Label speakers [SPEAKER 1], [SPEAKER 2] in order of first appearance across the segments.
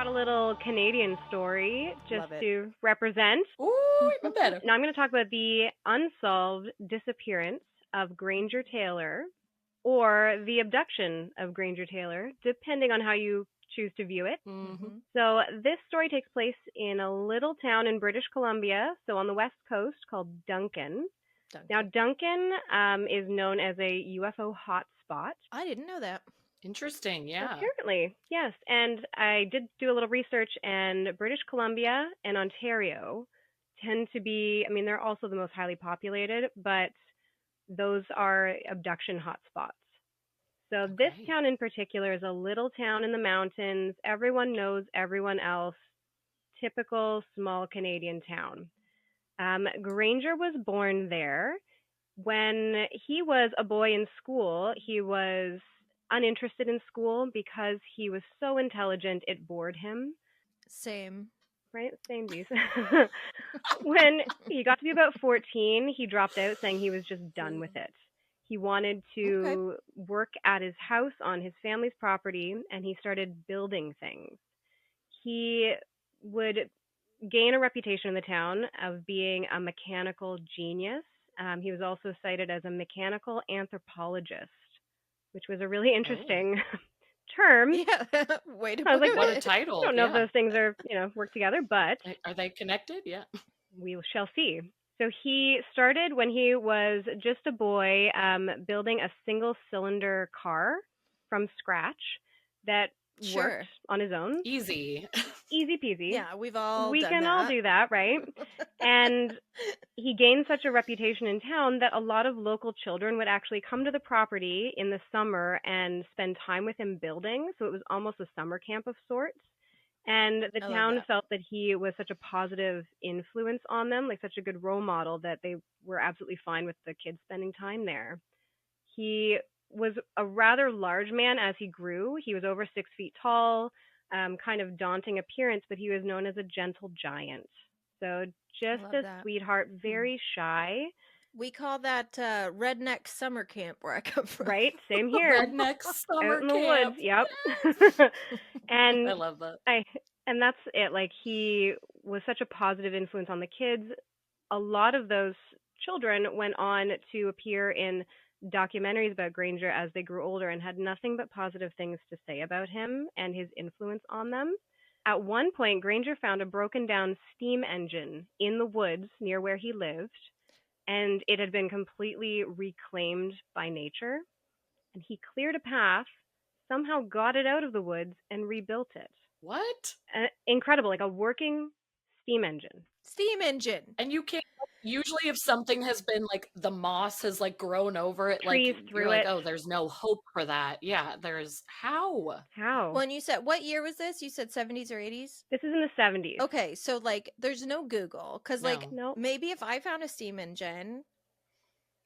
[SPEAKER 1] brought a little Canadian story just
[SPEAKER 2] Love it.
[SPEAKER 1] to represent.
[SPEAKER 3] Ooh, even better.
[SPEAKER 1] Now I'm going to talk about the unsolved disappearance of Granger Taylor, or the abduction of Granger Taylor, depending on how you choose to view it.
[SPEAKER 3] Mm-hmm.
[SPEAKER 1] So this story takes place in a little town in British Columbia, so on the west coast, called Duncan. Now Duncan is known as a UFO hotspot.
[SPEAKER 2] I didn't know that.
[SPEAKER 3] Interesting, yeah.
[SPEAKER 1] Apparently, yes. And I did do a little research, and British Columbia and Ontario tend to be, I mean, they're also the most highly populated, but those are abduction hotspots. So this
[SPEAKER 3] Okay.
[SPEAKER 1] town in particular is a little town in the mountains. Everyone knows everyone else. Typical small Canadian town. Granger was born there. When he was a boy in school, he was uninterested in school because he was so intelligent it bored him.
[SPEAKER 2] Same.
[SPEAKER 1] Right? Same bees. When he got to be about 14, he dropped out saying he was just done with it. He wanted to work at his house on his family's property, and he started building things. He would gain a reputation in the town of being a mechanical genius. He was also cited as a mechanical anthropologist, which was a really interesting term.
[SPEAKER 2] Yeah. Way to
[SPEAKER 1] I was
[SPEAKER 2] put
[SPEAKER 1] like,
[SPEAKER 3] What
[SPEAKER 2] it.
[SPEAKER 3] a title.
[SPEAKER 1] I don't know if
[SPEAKER 3] yeah.
[SPEAKER 1] those things are, work together, but
[SPEAKER 3] Are they connected? Yeah.
[SPEAKER 1] we shall see. So he started when he was just a boy, building a single cylinder car from scratch that
[SPEAKER 2] Sure.
[SPEAKER 1] worked on his own.
[SPEAKER 3] Easy.
[SPEAKER 1] Easy peasy.
[SPEAKER 2] Yeah, we've all
[SPEAKER 1] We
[SPEAKER 2] done
[SPEAKER 1] can all
[SPEAKER 2] that.
[SPEAKER 1] do that, right? And he gained such a reputation in town that a lot of local children would actually come to the property in the summer and spend time with him building. So it was almost a summer camp of sorts. And the
[SPEAKER 2] I love
[SPEAKER 1] town
[SPEAKER 2] that.
[SPEAKER 1] felt that he was such a positive influence on them, like such a good role model, that they were absolutely fine with the kids spending time there. He was a rather large man as he grew. He was over 6 feet tall, kind of daunting appearance, but he was known as a gentle giant. So just
[SPEAKER 2] Love
[SPEAKER 1] a
[SPEAKER 2] that.
[SPEAKER 1] sweetheart, very shy,
[SPEAKER 2] We call that redneck summer camp where I come from.
[SPEAKER 1] right? Same here.
[SPEAKER 3] Redneck summer
[SPEAKER 1] Out in the
[SPEAKER 3] camp.
[SPEAKER 1] woods, yep. And
[SPEAKER 3] I love that.
[SPEAKER 1] and that's it. Like, he was such a positive influence on the kids. A lot of those children went on to appear in documentaries about Granger as they grew older and had nothing but positive things to say about him and his influence on them. At one point, Granger found a broken down steam engine in the woods near where he lived, and it had been completely reclaimed by nature. And he cleared a path, somehow got it out of the woods, and rebuilt it.
[SPEAKER 3] What?
[SPEAKER 1] Incredible, like a working steam engine.
[SPEAKER 2] Steam engine.
[SPEAKER 3] And you can't usually if something has been like the moss has like grown over it, like
[SPEAKER 1] Trees
[SPEAKER 3] you're
[SPEAKER 1] through
[SPEAKER 3] like,
[SPEAKER 1] it.
[SPEAKER 3] oh, there's no hope for that. Yeah, there's how?
[SPEAKER 1] How?
[SPEAKER 2] Well, and you said, what year was this? You said 70s or 80s?
[SPEAKER 1] This is in the 70s.
[SPEAKER 2] Okay, so like there's no Google because like
[SPEAKER 1] No.
[SPEAKER 2] maybe if I found a steam engine,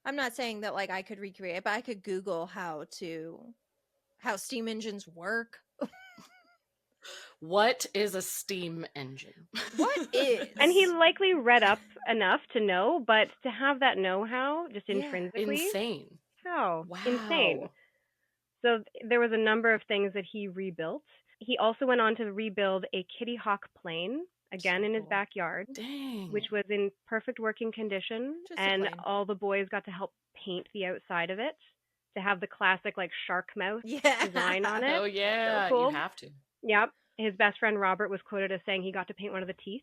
[SPEAKER 2] I'm not saying that like I could recreate it, but I could Google how steam engines work.
[SPEAKER 3] What is a steam engine?
[SPEAKER 2] What is?
[SPEAKER 1] And he likely read up enough to know, but to have that know-how just
[SPEAKER 2] Yeah.
[SPEAKER 1] intrinsically,
[SPEAKER 3] Insane.
[SPEAKER 1] how?
[SPEAKER 3] Wow.
[SPEAKER 1] Insane. So there was a number of things that he rebuilt. He also went on to rebuild a Kitty Hawk plane, again
[SPEAKER 3] So
[SPEAKER 1] in his
[SPEAKER 3] cool.
[SPEAKER 1] backyard,
[SPEAKER 3] Dang.
[SPEAKER 1] which was in perfect working condition.
[SPEAKER 2] Just a
[SPEAKER 1] And
[SPEAKER 2] plane.
[SPEAKER 1] all the boys got to help paint the outside of it to have the classic like shark mouth
[SPEAKER 2] Yeah.
[SPEAKER 1] design on it.
[SPEAKER 3] Oh yeah,
[SPEAKER 1] So cool.
[SPEAKER 3] you have to.
[SPEAKER 1] Yep. His best friend Robert was quoted as saying he got to paint one of the teeth.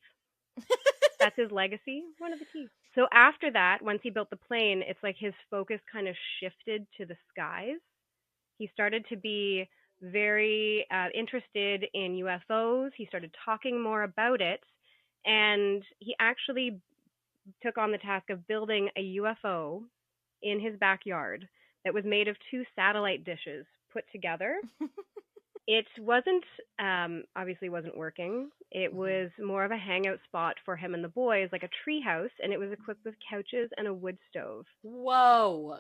[SPEAKER 1] That's his legacy, one of the teeth. So after that, once he built the plane, it's like his focus kind of shifted to the skies. He started to be very interested in UFOs. He started talking more about it. And he actually took on the task of building a UFO in his backyard that was made of 2 satellite dishes put together. It wasn't, obviously wasn't working. It was more of a hangout spot for him and the boys, like a tree house, and it was equipped with couches and a wood stove.
[SPEAKER 3] Whoa.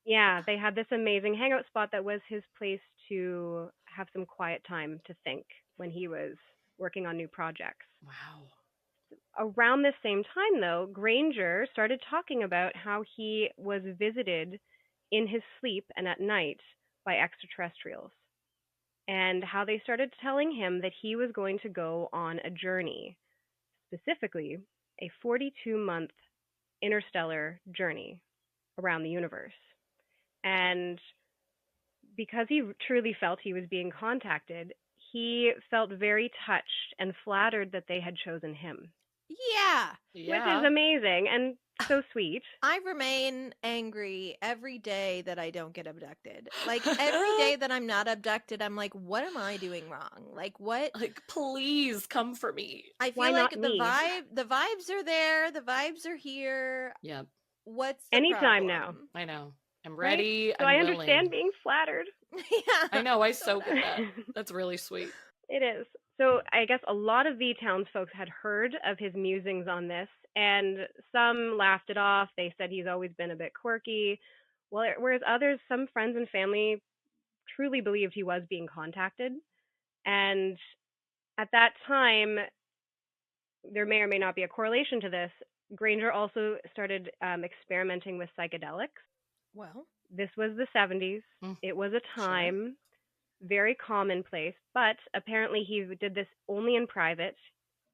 [SPEAKER 1] Yeah, they had this amazing hangout spot that was his place to have some quiet time to think when he was working on new projects.
[SPEAKER 3] Wow.
[SPEAKER 1] Around this same time, though, Granger started talking about how he was visited in his sleep and at night by extraterrestrials. and how they started telling him that he was going to go on a journey, specifically a 42-month interstellar journey around the universe. And because he truly felt he was being contacted, he felt very touched and flattered that they had chosen him,
[SPEAKER 2] Yeah.
[SPEAKER 1] which
[SPEAKER 3] Yeah.
[SPEAKER 1] is amazing and so sweet.
[SPEAKER 2] I remain angry every day that I don't get abducted. Like every day that I'm not abducted, I'm like, what am I doing wrong? Like what?
[SPEAKER 3] Like, please come for me.
[SPEAKER 2] I
[SPEAKER 1] Why
[SPEAKER 2] feel like
[SPEAKER 1] not
[SPEAKER 2] the
[SPEAKER 1] me?
[SPEAKER 2] vibes are there, the vibes are here.
[SPEAKER 3] Yep.
[SPEAKER 2] What's the
[SPEAKER 1] Anytime
[SPEAKER 2] problem?
[SPEAKER 1] now.
[SPEAKER 3] I know. I'm
[SPEAKER 1] Right?
[SPEAKER 3] ready.
[SPEAKER 1] So
[SPEAKER 3] I'm
[SPEAKER 1] I
[SPEAKER 3] willing.
[SPEAKER 1] understand being flattered.
[SPEAKER 2] Yeah.
[SPEAKER 3] I know. I so get that. That's really sweet.
[SPEAKER 1] It is. So I guess a lot of the townsfolk had heard of his musings on this, and some laughed it off. They said he's always been a bit quirky. Whereas others, some friends and family, truly believed he was being contacted. And at that time, there may or may not be a correlation to this. Granger also started experimenting with psychedelics.
[SPEAKER 2] Well,
[SPEAKER 1] This was the 70s. It was a time very commonplace, but apparently he did this only in private,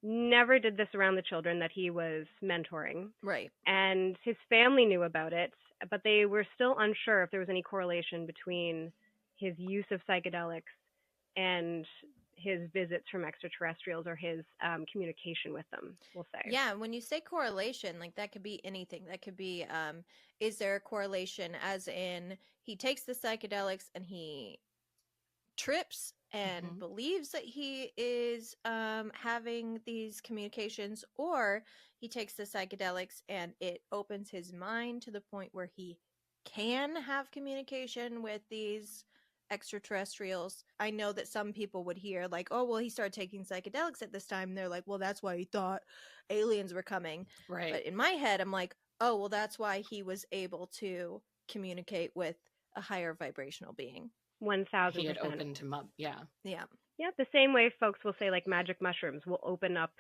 [SPEAKER 1] never did this around the children that he was mentoring.
[SPEAKER 2] right.
[SPEAKER 1] And his family knew about it, but they were still unsure if there was any correlation between his use of psychedelics and his visits from extraterrestrials or his communication with them, we'll say.
[SPEAKER 2] Yeah, when you say correlation, like that could be anything. That could be is there a correlation as in he takes the psychedelics and he trips and believes that he is having these communications, or he takes the psychedelics and it opens his mind to the point where he can have communication with these extraterrestrials. I know that some people would hear like, oh well, he started taking psychedelics at this time, and they're like, well, that's why he thought aliens were coming.
[SPEAKER 3] Right.
[SPEAKER 2] But in my head I'm like, oh well, that's why he was able to communicate with a higher vibrational being.
[SPEAKER 1] 1000%.
[SPEAKER 3] He had opened him up. Yeah.
[SPEAKER 2] Yeah.
[SPEAKER 1] Yeah, the same way folks will say like magic mushrooms will open up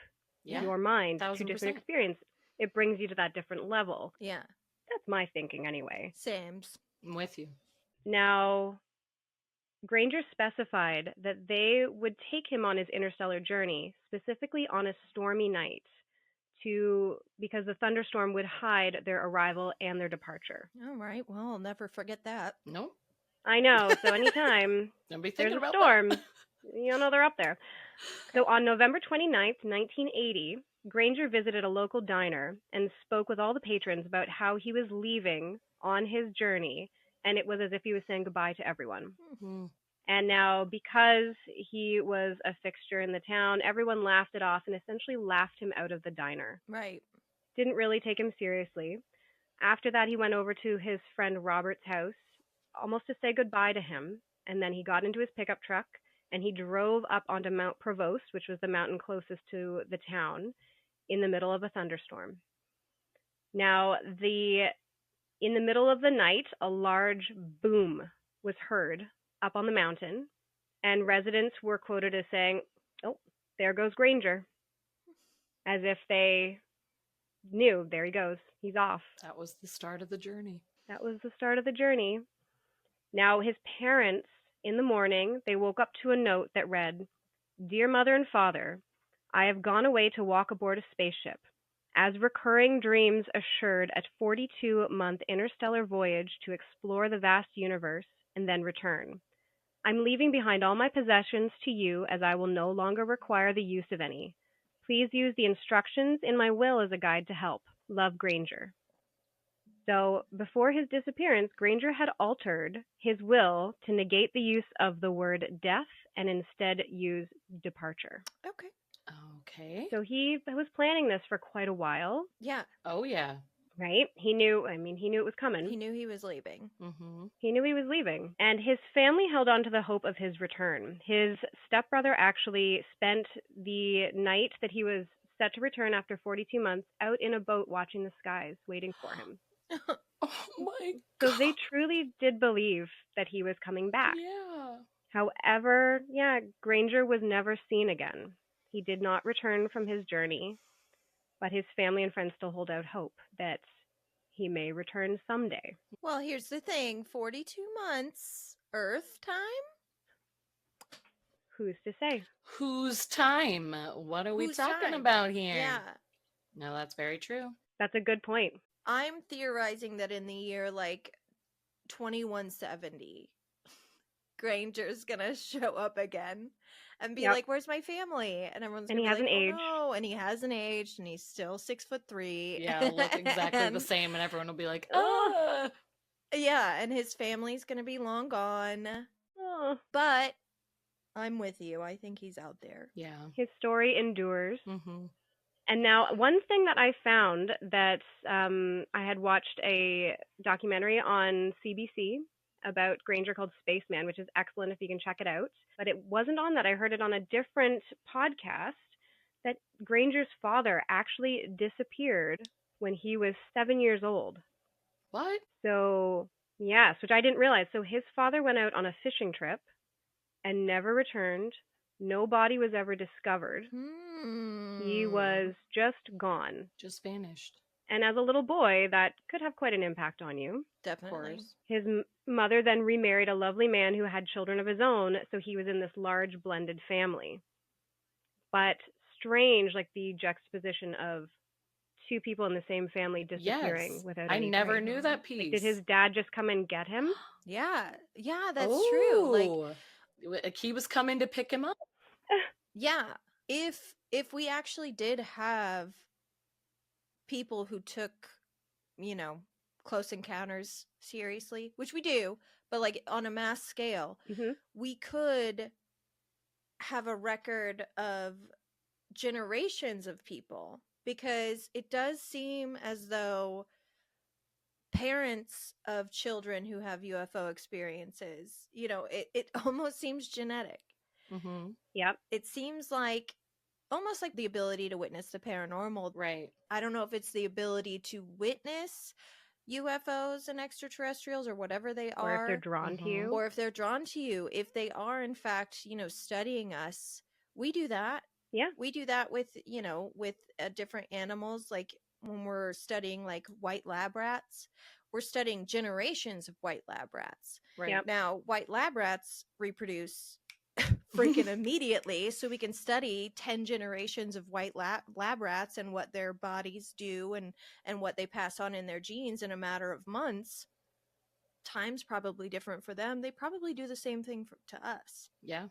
[SPEAKER 3] Yeah.
[SPEAKER 1] your mind to
[SPEAKER 3] 1000%.
[SPEAKER 1] different experience. It brings you to that different level.
[SPEAKER 2] Yeah.
[SPEAKER 1] That's my thinking anyway.
[SPEAKER 2] Sames.
[SPEAKER 3] I'm with you.
[SPEAKER 1] Now, Granger specified that they would take him on his interstellar journey, specifically on a stormy night, because the thunderstorm would hide their arrival and their departure.
[SPEAKER 2] All right. Well, I'll never forget that.
[SPEAKER 3] Nope.
[SPEAKER 1] I know. So anytime
[SPEAKER 3] Don't be
[SPEAKER 1] there's
[SPEAKER 3] thinking
[SPEAKER 1] a
[SPEAKER 3] about
[SPEAKER 1] storm,
[SPEAKER 3] that.
[SPEAKER 1] you'll know they're up there. So on November 29th, 1980, Granger visited a local diner and spoke with all the patrons about how he was leaving on his journey, and it was as if he was saying goodbye to everyone.
[SPEAKER 3] Mhm.
[SPEAKER 1] And now, because he was a fixture in the town, everyone laughed it off and essentially laughed him out of the diner.
[SPEAKER 2] Right.
[SPEAKER 1] Didn't really take him seriously. After that, he went over to his friend Robert's house, almost to say goodbye to him, and then he got into his pickup truck and he drove up onto Mount Provost, which was the mountain closest to the town, in the middle of a thunderstorm. Now, in the middle of the night, a large boom was heard up on the mountain, and residents were quoted as saying, "Oh, there goes Granger," as if they knew, there he goes, he's off.
[SPEAKER 3] That was the start of the journey.
[SPEAKER 1] That was the start of the journey. Now, his parents, in the morning, they woke up to a note that read, "Dear Mother and Father, I have gone away to walk aboard a spaceship. As recurring dreams assured, a 42-month interstellar voyage to explore the vast universe and then return. I'm leaving behind all my possessions to you, as I will no longer require the use of any. Please use the instructions in my will as a guide to help. Love, Granger." So before his disappearance, Granger had altered his will to negate the use of the word death and instead use departure.
[SPEAKER 2] Okay.
[SPEAKER 3] Okay.
[SPEAKER 1] So he was planning this for quite a while,
[SPEAKER 2] Yeah.
[SPEAKER 3] Oh, yeah.
[SPEAKER 1] right? He knew it was coming.
[SPEAKER 2] He knew he was leaving.
[SPEAKER 3] Mm-hmm.
[SPEAKER 1] He knew he was leaving. And his family held on to the hope of his return. His stepbrother actually spent the night that he was set to return after 42 months out in a boat watching the skies, waiting for him.
[SPEAKER 3] Oh, my
[SPEAKER 1] So
[SPEAKER 3] God.
[SPEAKER 1] they truly did believe that he was coming back.
[SPEAKER 3] Yeah.
[SPEAKER 1] However, Granger was never seen again. He did not return from his journey, but his family and friends still hold out hope that he may return someday.
[SPEAKER 2] Well, here's the thing, 42 months Earth time?
[SPEAKER 1] Who's to say?
[SPEAKER 3] Whose time? What are we
[SPEAKER 2] Whose
[SPEAKER 3] talking
[SPEAKER 2] time?
[SPEAKER 3] about here?
[SPEAKER 2] Yeah.
[SPEAKER 3] No, that's very true.
[SPEAKER 1] That's a good point.
[SPEAKER 2] I'm theorizing that in the year like 2170, Granger's gonna show up again and be
[SPEAKER 1] Yep.
[SPEAKER 2] like, "Where's my family?" And everyone's
[SPEAKER 1] And
[SPEAKER 2] gonna
[SPEAKER 1] he
[SPEAKER 2] be like,
[SPEAKER 1] hasn't
[SPEAKER 2] "Oh
[SPEAKER 1] aged.
[SPEAKER 2] no!" And he hasn't aged, and he's still 6'3".
[SPEAKER 3] Yeah, look exactly the
[SPEAKER 2] And-
[SPEAKER 3] same, and everyone will be like,
[SPEAKER 1] Oh.
[SPEAKER 2] Yeah, and his family's gonna be long gone.
[SPEAKER 1] Oh,
[SPEAKER 2] But I'm with you. I think he's out there.
[SPEAKER 3] yeah.
[SPEAKER 1] his story endures.
[SPEAKER 3] Mm-hmm.
[SPEAKER 1] And now, one thing that I found that I had watched a documentary on CBC about Granger called Spaceman, which is excellent if you can check it out. But it wasn't on that. I heard it on a different podcast that Granger's father actually disappeared when he was 7 years old.
[SPEAKER 3] What?
[SPEAKER 1] So, yes, which I didn't realize. So his father went out on a fishing trip and never returned. No body was ever discovered. He was just gone.
[SPEAKER 3] Just vanished.
[SPEAKER 1] And as a little boy, that could have quite an impact on you.
[SPEAKER 3] Of
[SPEAKER 2] Definitely.
[SPEAKER 3] course.
[SPEAKER 1] His mother then remarried a lovely man who had children of his own, so he was in this large blended family. But strange, like the juxtaposition of two people in the same family disappearing
[SPEAKER 3] Yes.
[SPEAKER 1] without
[SPEAKER 3] I
[SPEAKER 1] any
[SPEAKER 3] never
[SPEAKER 1] trace.
[SPEAKER 3] knew that piece.
[SPEAKER 1] Like, did his dad just come and get him?
[SPEAKER 2] Yeah, that's true. Like,
[SPEAKER 3] Like he was coming to pick him up.
[SPEAKER 2] yeah, if we actually did have people who took, Close Encounters seriously, which we do, but like on a mass scale,
[SPEAKER 1] Hmm.
[SPEAKER 2] we could have a record of generations of people, because it does seem as though parents of children who have UFO experiences, it almost seems genetic.
[SPEAKER 3] Mm-hmm.
[SPEAKER 1] Yep.
[SPEAKER 2] It seems like almost like the ability to witness the paranormal.
[SPEAKER 3] Right.
[SPEAKER 2] I don't know if it's the ability to witness UFOs and extraterrestrials or whatever they
[SPEAKER 1] Or if
[SPEAKER 2] are,
[SPEAKER 1] they're drawn to
[SPEAKER 3] Mhm.
[SPEAKER 1] you.
[SPEAKER 2] or if they're drawn to you. If they are, in fact, studying us, we do that.
[SPEAKER 1] Yeah.
[SPEAKER 2] We do that with, with different animals. Like when we're studying like white lab rats, we're studying generations of white lab rats.
[SPEAKER 3] Right.
[SPEAKER 1] Yep.
[SPEAKER 2] Now, white lab rats reproduce freaking immediately, so we can study 10 generations of white lab rats and what their bodies do and what they pass on in their genes in a matter of months. Time's probably different for them. They probably do the same thing to us.
[SPEAKER 3] Yeah.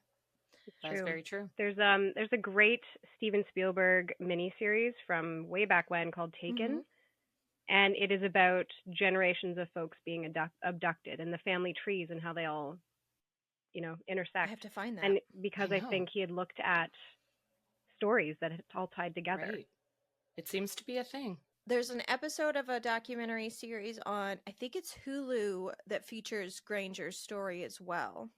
[SPEAKER 1] It's
[SPEAKER 3] That's
[SPEAKER 1] true.
[SPEAKER 3] very true.
[SPEAKER 1] There's a great Steven Spielberg miniseries from way back when called Taken, and it is about generations of folks being abducted and the family trees and how they all, intersect.
[SPEAKER 2] I have to find that.
[SPEAKER 1] And because
[SPEAKER 3] I
[SPEAKER 1] I
[SPEAKER 3] know.
[SPEAKER 1] think he had looked at stories that it's all tied together.
[SPEAKER 3] Right. It seems to be a thing.
[SPEAKER 2] There's an episode of a documentary series on, I think it's Hulu, that features Granger's story as well.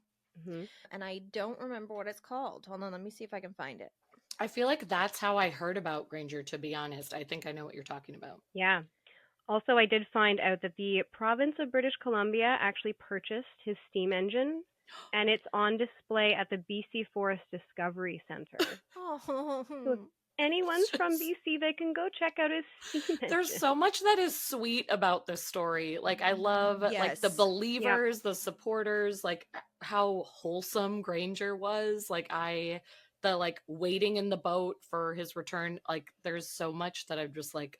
[SPEAKER 1] Hmm.
[SPEAKER 2] And I don't remember what it's called. Hold on, let me see if I can find it.
[SPEAKER 3] I feel like that's how I heard about Granger, to be honest. I think I know what you're talking about.
[SPEAKER 1] Yeah. Also, I did find out that the province of British Columbia actually purchased his steam engine, and it's on display at the BC Forest Discovery Center.
[SPEAKER 2] Oh,
[SPEAKER 1] So if anyone's from BC, they can go check out his steam engine.
[SPEAKER 3] There's so much that is sweet about this story. Like I love like the
[SPEAKER 2] Yes.
[SPEAKER 3] believers, the supporters, like how wholesome Granger was. Like the like waiting in the boat for his return. Like there's so much that I'm just like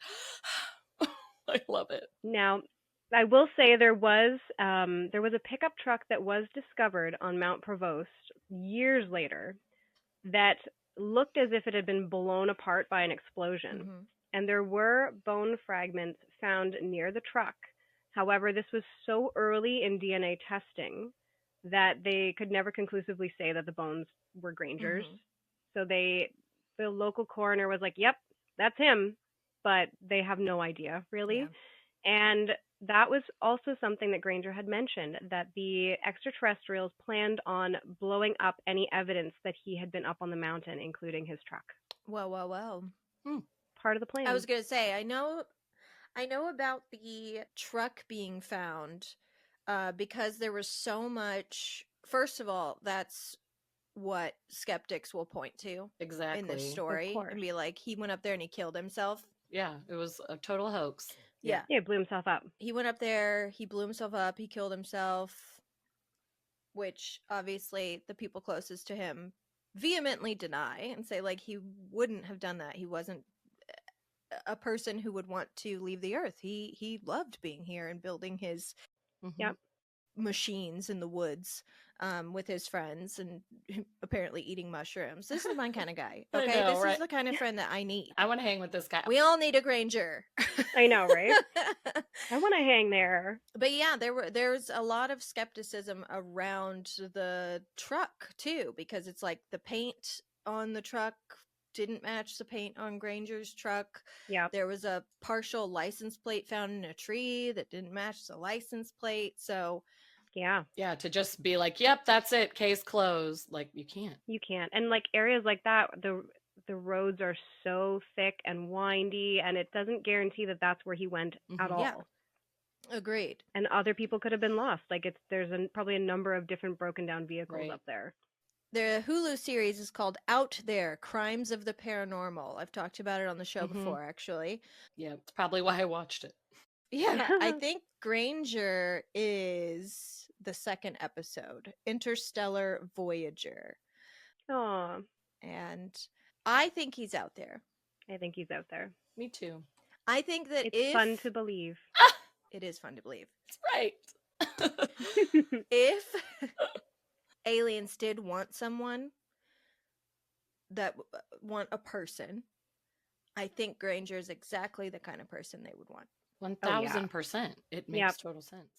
[SPEAKER 3] I love it.
[SPEAKER 1] Now, I will say there was a pickup truck that was discovered on Mount Provost years later that looked as if it had been blown apart by an explosion.
[SPEAKER 2] Mhm.
[SPEAKER 1] And there were bone fragments found near the truck. However, this was so early in DNA testing that they could never conclusively say that the bones were Granger's.
[SPEAKER 2] Mhm.
[SPEAKER 1] So the local coroner was like, "Yep, that's him," but they have no idea really.
[SPEAKER 2] Yeah.
[SPEAKER 1] And that was also something that Granger had mentioned, that the extraterrestrials planned on blowing up any evidence that he had been up on the mountain, including his truck.
[SPEAKER 2] Well.
[SPEAKER 1] Part of the plan.
[SPEAKER 2] I was gonna say, I know about the truck being found, because there was so much. First of all, that's what skeptics will point to
[SPEAKER 3] Exactly.
[SPEAKER 2] in this story
[SPEAKER 1] course.
[SPEAKER 2] and be like, he went up there and he killed himself.
[SPEAKER 3] Yeah, it was a total hoax.
[SPEAKER 2] Yeah.
[SPEAKER 1] Yeah, blew himself up.
[SPEAKER 2] He went up there, he blew himself up, he killed himself, which obviously the people closest to him vehemently deny and say like he wouldn't have done that. He wasn't a person who would want to leave the earth. He loved being here and building his
[SPEAKER 1] Yep.
[SPEAKER 2] machines in the woods with his friends and apparently eating mushrooms. This is my kind of guy.
[SPEAKER 3] I
[SPEAKER 2] Okay,
[SPEAKER 3] know,
[SPEAKER 2] this
[SPEAKER 3] right?
[SPEAKER 2] is the kind of friend that I need.
[SPEAKER 3] I want to hang with this guy.
[SPEAKER 2] We all need a Granger.
[SPEAKER 1] I know, right? I want to hang there.
[SPEAKER 2] But yeah, there's a lot of skepticism around the truck too, because it's like the paint on the truck didn't match the paint on Granger's truck.
[SPEAKER 1] Yeah.
[SPEAKER 2] There was a partial license plate found in a tree that didn't match the license plate. So
[SPEAKER 1] Yeah.
[SPEAKER 3] Yeah, to just be like, yep, that's it, case closed. Like, you can't.
[SPEAKER 1] You can't. And like areas like that, the roads are so thick and windy, and it doesn't guarantee that that's where he went at all.
[SPEAKER 2] Yeah. Agreed.
[SPEAKER 1] And other people could have been lost. Like there's probably a number of different broken down vehicles
[SPEAKER 3] Right.
[SPEAKER 1] up there.
[SPEAKER 2] The Hulu series is called Out There: Crimes of the Paranormal. I've talked about it on the show before, actually.
[SPEAKER 3] Yeah, it's probably why I watched it.
[SPEAKER 2] Yeah, I think Granger is the second episode, Interstellar Voyager.
[SPEAKER 1] Oh,
[SPEAKER 2] And I think he's out there.
[SPEAKER 1] I think he's out there.
[SPEAKER 3] Me too.
[SPEAKER 2] I think that
[SPEAKER 1] It's fun to believe.
[SPEAKER 2] it is fun to believe.
[SPEAKER 3] It's right.
[SPEAKER 2] If aliens did want someone that want a person, I think Granger is exactly the kind of person they would want.
[SPEAKER 3] 1000%. It makes total sense.